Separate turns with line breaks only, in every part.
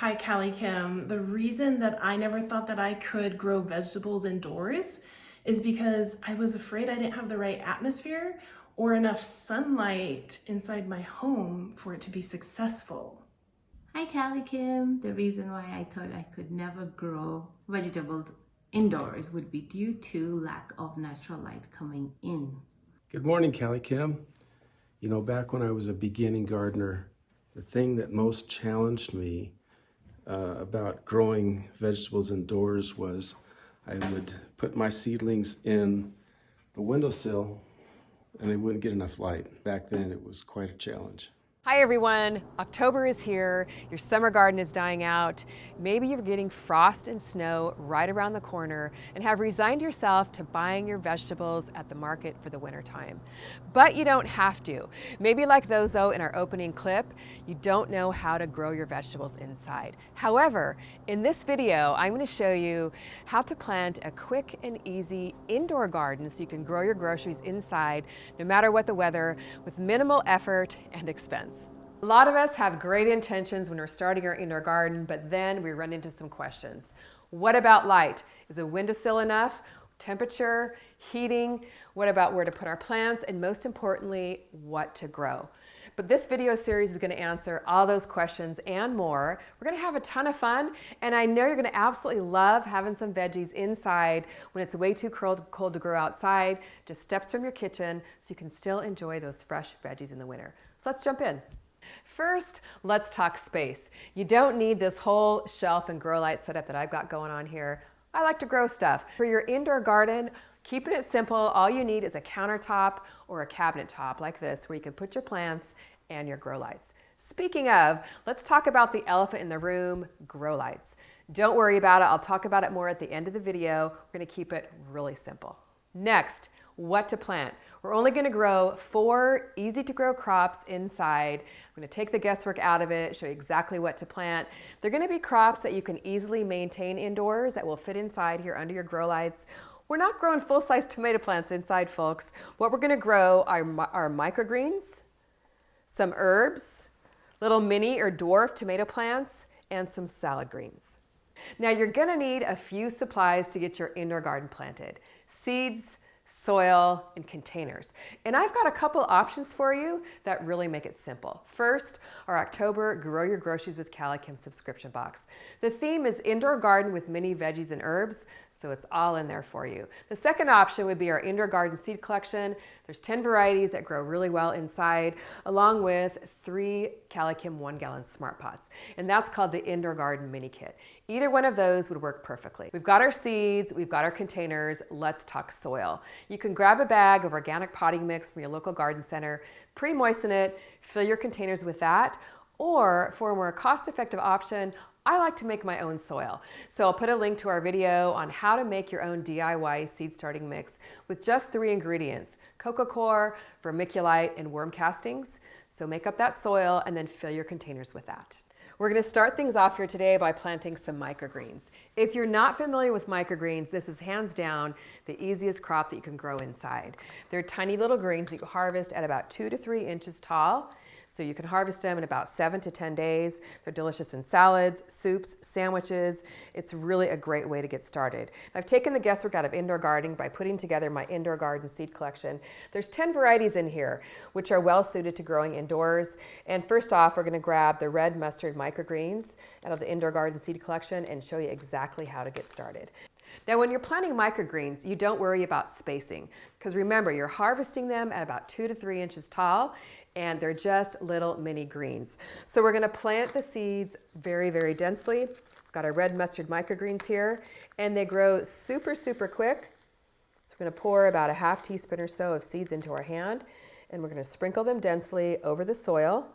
Hi, CaliKim. The reason that I never thought that I could grow vegetables indoors is because I was afraid I didn't have the right atmosphere or enough sunlight inside my home for it to be successful.
Hi CaliKim. The reason why I thought I could never grow vegetables indoors would be due to lack of natural light coming in.
Good morning, CaliKim. You know, back when I was a beginning gardener, the thing that most challenged me about growing vegetables indoors was I would put my seedlings in the windowsill and they wouldn't get enough light. Back then, it was quite a challenge.
Hi everyone, October is here, your summer garden is dying out, maybe you're getting frost and snow right around the corner and have resigned yourself to buying your vegetables at the market for the winter time. But you don't have to. Maybe like those though in our opening clip, you don't know how to grow your vegetables inside. However, in this video, I'm going to show you how to plant a quick and easy indoor garden so you can grow your groceries inside no matter what the weather with minimal effort and expense. A lot of us have great intentions when we're starting our indoor garden, but then we run into some questions. What about light? Is a windowsill enough? Temperature, heating? What about where to put our plants? And most importantly, what to grow? But this video series is going to answer all those questions and more. We're going to have a ton of fun, and I know you're going to absolutely love having some veggies inside when it's way too cold to grow outside, just steps from your kitchen, so you can still enjoy those fresh veggies in the winter. So let's jump in. First, let's talk space. You don't need this whole shelf and grow light setup that I've got going on here. I like to grow stuff. For your indoor garden, keeping it simple, all you need is a countertop or a cabinet top like this where you can put your plants and your grow lights. Speaking of, let's talk about the elephant in the room, grow lights. Don't worry about it. I'll talk about it more at the end of the video. We're going to keep it really simple. Next, what to plant. We're only going to grow 4 easy to grow crops inside. I'm going to take the guesswork out of it, show you exactly what to plant. They're going to be crops that you can easily maintain indoors that will fit inside here under your grow lights. We're not growing full-size tomato plants inside, folks. What we're going to grow are microgreens, some herbs, little mini or dwarf tomato plants, and some salad greens. Now you're going to need a few supplies to get your indoor garden planted. Seeds, soil, and containers. And I've got a couple options for you that really make it simple. First, our October Grow Your Groceries with CaliKim subscription box. The theme is indoor garden with mini veggies and herbs, so it's all in there for you. The second option would be our indoor garden seed collection. There's 10 varieties that grow really well inside, along with 3 CaliKim 1-gallon smart pots. And that's called the indoor garden mini kit. Either one of those would work perfectly. We've got our seeds, we've got our containers. Let's talk soil. You can grab a bag of organic potting mix from your local garden center, pre-moisten it, fill your containers with that, or for a more cost-effective option, I like to make my own soil. So I'll put a link to our video on how to make your own DIY seed starting mix with just 3 ingredients: coco coir, vermiculite, and worm castings. So make up that soil and then fill your containers with that. We're going to start things off here today by planting some microgreens. If you're not familiar with microgreens, this is hands down the easiest crop that you can grow inside. They're tiny little greens that you can harvest at about 2 to 3 inches tall. So you can harvest them in about 7 to 10 days. They're delicious in salads, soups, sandwiches. It's really a great way to get started. I've taken the guesswork out of indoor gardening by putting together my indoor garden seed collection. There's 10 varieties in here, which are well suited to growing indoors. And first off, we're going to grab the red mustard microgreens out of the indoor garden seed collection and show you exactly how to get started. Now, when you're planting microgreens, you don't worry about spacing, because remember, you're harvesting them at about 2 to 3 inches tall, and they're just little mini greens. So we're going to plant the seeds very, very densely. We've got our red mustard microgreens here, and they grow super, super quick. So we're going to pour about a half teaspoon or so of seeds into our hand, and we're going to sprinkle them densely over the soil.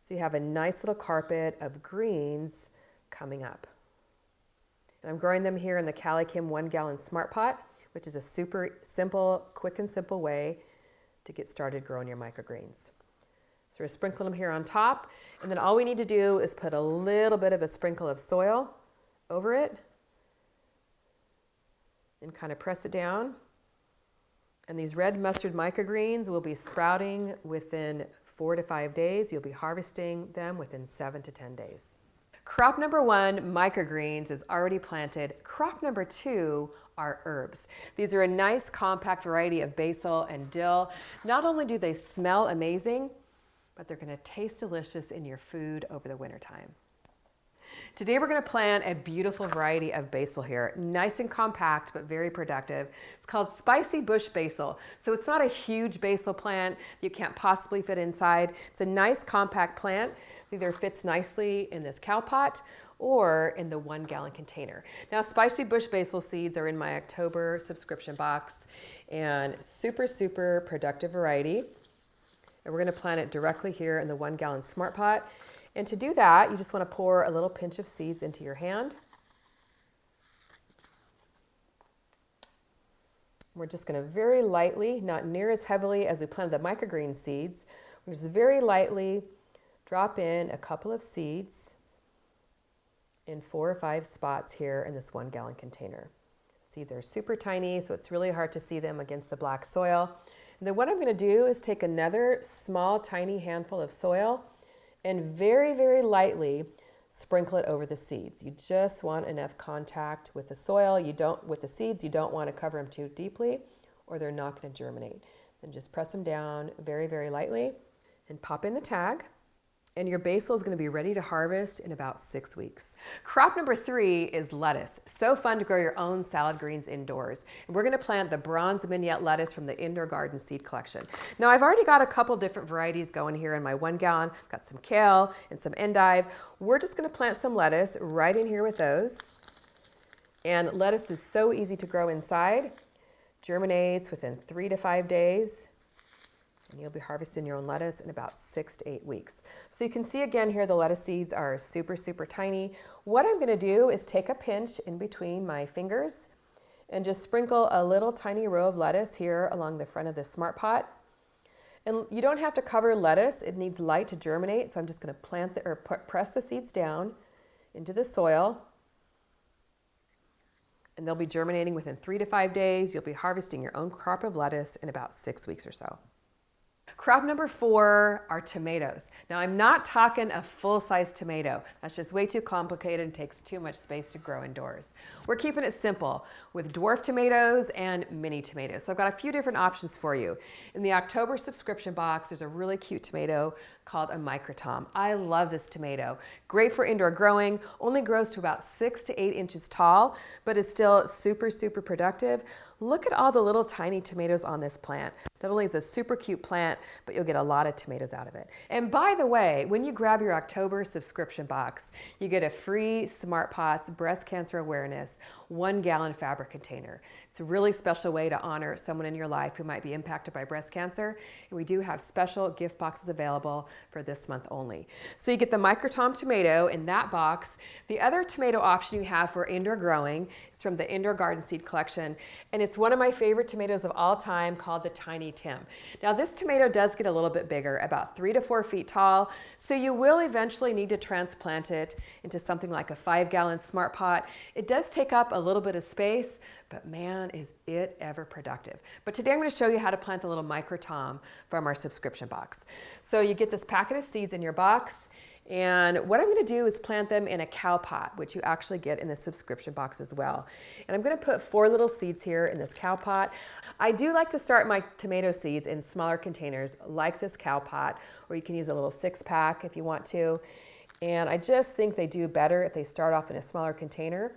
So you have a nice little carpet of greens coming up. And I'm growing them here in the CaliKim 1-gallon smart pot, which is a super simple, quick and simple way to get started growing your microgreens. So we're sprinkling them here on top, and then all we need to do is put a little bit of a sprinkle of soil over it and kind of press it down. And these red mustard microgreens will be sprouting within 4 to 5 days. You'll be harvesting them within 7 to 10 days. Crop number 1, microgreens, is already planted. Crop number 2 are herbs. These are a nice compact variety of basil and dill. Not only do they smell amazing, but they're going to taste delicious in your food over the wintertime. Today we're going to plant a beautiful variety of basil here. Nice and compact, but very productive. It's called spicy bush basil. So it's not a huge basil plant you can't possibly fit inside. It's a nice compact plant. It either fits nicely in this cow pot or in the 1-gallon container. Now, spicy bush basil seeds are in my October subscription box, and super productive variety. And we're going to plant it directly here in the 1-gallon Smart Pot. And to do that, you just want to pour a little pinch of seeds into your hand. We're just going to very lightly, not near as heavily as we planted the microgreen seeds, we're just very lightly drop in a couple of seeds in 4 or 5 spots here in this 1-gallon container. Seeds are super tiny, so it's really hard to see them against the black soil. And then what I'm going to do is take another small, tiny handful of soil and very lightly sprinkle it over the seeds. You just want enough contact with the soil. With the seeds, you don't want to cover them too deeply or they're not going to germinate. Then just press them down very lightly and pop in the tag. And your basil is going to be ready to harvest in about 6 weeks. Crop number 3 is lettuce. So fun to grow your own salad greens indoors. And we're going to plant the bronze mignonette lettuce from the indoor garden seed collection. Now, I've already got a couple different varieties going here in my 1-gallon. Got some kale and some endive. We're just going to plant some lettuce right in here with those. And lettuce is so easy to grow inside. Germinates within 3 to 5 days. And you'll be harvesting your own lettuce in about 6 to 8 weeks. So you can see again here the lettuce seeds are super tiny. What I'm going to do is take a pinch in between my fingers and just sprinkle a little tiny row of lettuce here along the front of the Smart Pot. And you don't have to cover lettuce. It needs light to germinate. So I'm just going to press the seeds down into the soil. And they'll be germinating within 3 to 5 days. You'll be harvesting your own crop of lettuce in about 6 weeks or so. Crop number 4 are tomatoes. Now, I'm not talking a full-size tomato. That's just way too complicated and takes too much space to grow indoors. We're keeping it simple with dwarf tomatoes and mini tomatoes. So I've got a few different options for you. In the October subscription box, there's a really cute tomato called a microtom. I love this tomato. Great for indoor growing, only grows to about 6 to 8 inches tall, but is still super productive. Look at all the little tiny tomatoes on this plant. Not only is it a super cute plant, but you'll get a lot of tomatoes out of it. And by the way, when you grab your October subscription box, you get a free Smart Pots Breast Cancer Awareness 1-gallon fabric container. It's a really special way to honor someone in your life who might be impacted by breast cancer. And we do have special gift boxes available for this month only. So you get the Microtom tomato in that box. The other tomato option you have for indoor growing is from the Indoor Garden Seed Collection. And it's one of my favorite tomatoes of all time called the Tiny Tim. Now this tomato does get a little bit bigger, about 3 to 4 feet tall. So you will eventually need to transplant it into something like a 5-gallon Smart Pot. It does take up a little bit of space, but man, is it ever productive. But today I'm going to show you how to plant the little microtom from our subscription box. So you get this packet of seeds in your box, and what I'm going to do is plant them in a cow pot, which you actually get in the subscription box as well. And I'm going to put 4 little seeds here in this cow pot. I do like to start my tomato seeds in smaller containers like this cow pot, or you can use a little 6-pack if you want to. And I just think they do better if they start off in a smaller container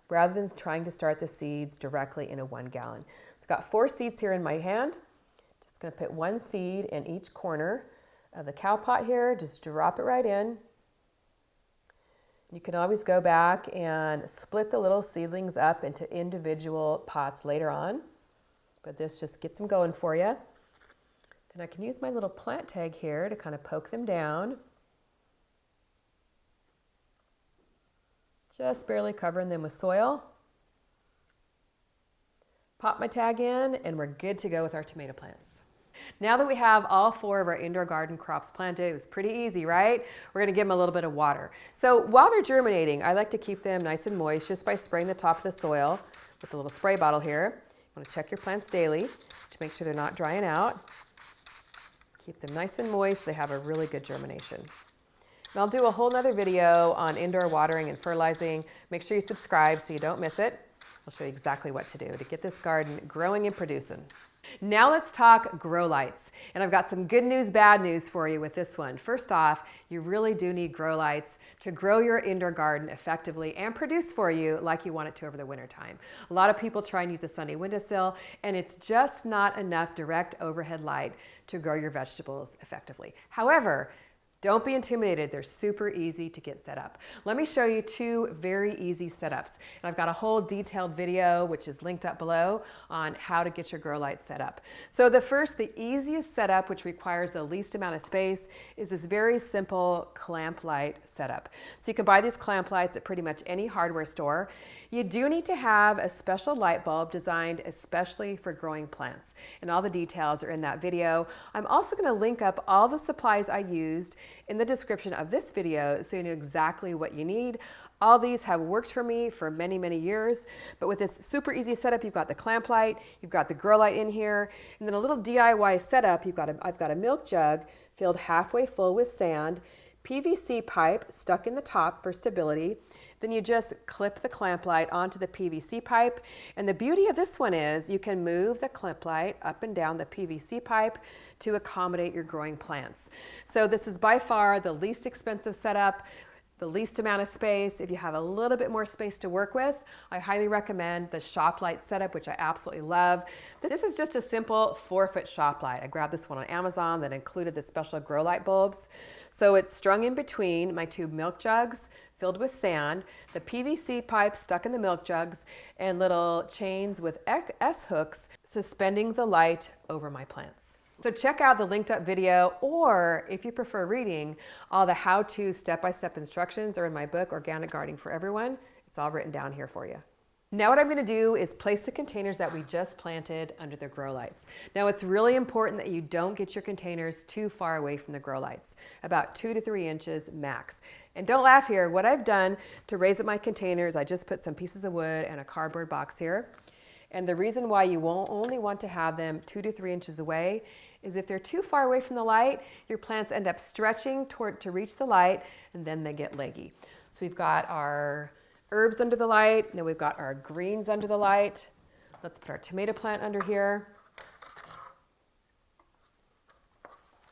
rather than trying to start the seeds directly in a 1-gallon. So I've got 4 seeds here in my hand. Just going to put 1 seed in each corner of the cow pot here. Just drop it right in. You can always go back and split the little seedlings up into individual pots later on, but this just gets them going for you. Then I can use my little plant tag here to kind of poke them down. Just barely covering them with soil. Pop my tag in and we're good to go with our tomato plants. Now that we have all 4 of our indoor garden crops planted, it was pretty easy, right? We're going to give them a little bit of water. So while they're germinating, I like to keep them nice and moist just by spraying the top of the soil with a little spray bottle here. You want to check your plants daily to make sure they're not drying out. Keep them nice and moist. They have a really good germination. And I'll do a whole nother video on indoor watering and fertilizing. Make sure you subscribe so you don't miss it. I'll show you exactly what to do to get this garden growing and producing. Now let's talk grow lights. And I've got some good news, bad news for you with this one. First off, you really do need grow lights to grow your indoor garden effectively and produce for you like you want it to over the winter time. A lot of people try and use a sunny windowsill, and it's just not enough direct overhead light to grow your vegetables effectively. However, don't be intimidated. They're super easy to get set up. Let me show you two very easy setups. And I've got a whole detailed video, which is linked up below, on how to get your grow light set up. So the easiest setup, which requires the least amount of space, is this very simple clamp light setup. So you can buy these clamp lights at pretty much any hardware store. You do need to have a special light bulb designed especially for growing plants. And all the details are in that video. I'm also going to link up all the supplies I used in the description of this video so you know exactly what you need. All these have worked for me for many, many years, but with this super easy setup, you've got the clamp light, you've got the grow light in here, and then a little DIY setup. I've got a milk jug filled halfway full with sand, PVC pipe stuck in the top for stability. Then you just clip the clamp light onto the PVC pipe. And the beauty of this one is you can move the clamp light up and down the PVC pipe to accommodate your growing plants. So this is by far the least expensive setup, the least amount of space. If you have a little bit more space to work with, I highly recommend the shop light setup, which I absolutely love. This is just a simple 4-foot shop light. I grabbed this one on Amazon that included the special grow light bulbs. So it's strung in between my two milk jugs filled with sand, the PVC pipe stuck in the milk jugs, and little chains with S hooks suspending the light over my plants. So check out the linked up video, or if you prefer reading, all the how-to step-by-step instructions are in my book, Organic Gardening for Everyone. It's all written down here for you. Now what I'm going to do is place the containers that we just planted under the grow lights. Now it's really important that you don't get your containers too far away from the grow lights, about 2 to 3 inches max. And don't laugh here, what I've done to raise up my containers, I just put some pieces of wood and a cardboard box here. And the reason why you won't only want to have them 2 to 3 inches away is if they're too far away from the light, your plants end up stretching to reach the light, and then they get leggy. So we've got our herbs under the light, now we've got our greens under the light. Let's put our tomato plant under here.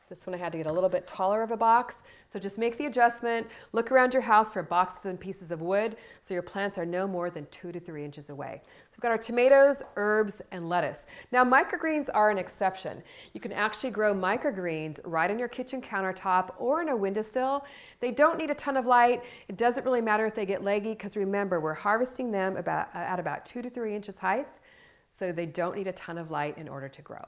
This one I had to get a little bit taller of a box. So just make the adjustment. Look around your house for boxes and pieces of wood so your plants are no more than 2 to 3 inches away. So we've got our tomatoes, herbs, and lettuce. Now microgreens are an exception. You can actually grow microgreens right on your kitchen countertop or in a windowsill. They don't need a ton of light. It doesn't really matter if they get leggy because remember, we're harvesting them at about 2 to 3 inches height. So they don't need a ton of light in order to grow.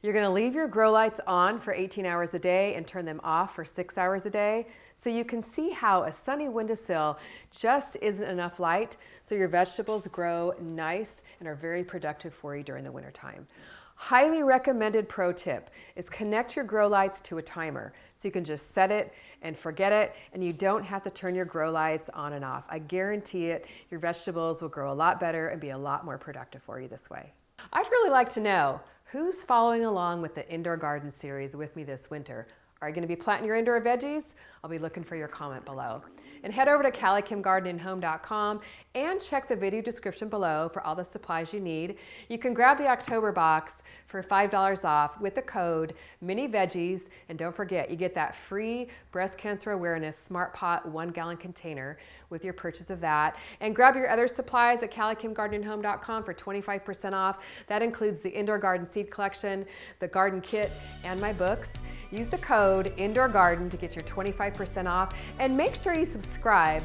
You're going to leave your grow lights on for 18 hours a day and turn them off for 6 hours a day. So you can see how a sunny windowsill just isn't enough light so your vegetables grow nice and are very productive for you during the winter time. Highly recommended pro tip is connect your grow lights to a timer so you can just set it and forget it, and you don't have to turn your grow lights on and off. I guarantee it, your vegetables will grow a lot better and be a lot more productive for you this way. I'd really like to know, who's following along with the indoor garden series with me this winter? Are you going to be planting your indoor veggies? I'll be looking for your comment below. And head over to CALIKIMGardenandHome.com and check the video description below for all the supplies you need. You can grab the October box for $5 off with the code MINIVEGGIES. And don't forget, you get that free breast cancer awareness Smart Pot 1-gallon container with your purchase of that. And grab your other supplies at CALIKIMGardenandHome.com for 25% off. That includes the indoor garden seed collection, the garden kit, and my books. Use the code INDOORGARDEN to get your 25% off, and make sure you subscribe.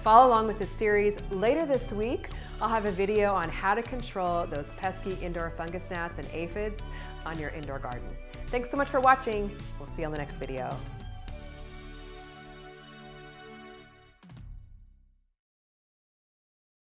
Follow along with the series. Later this week, I'll have a video on how to control those pesky indoor fungus gnats and aphids on your indoor garden. Thanks so much for watching. We'll see you on the next video.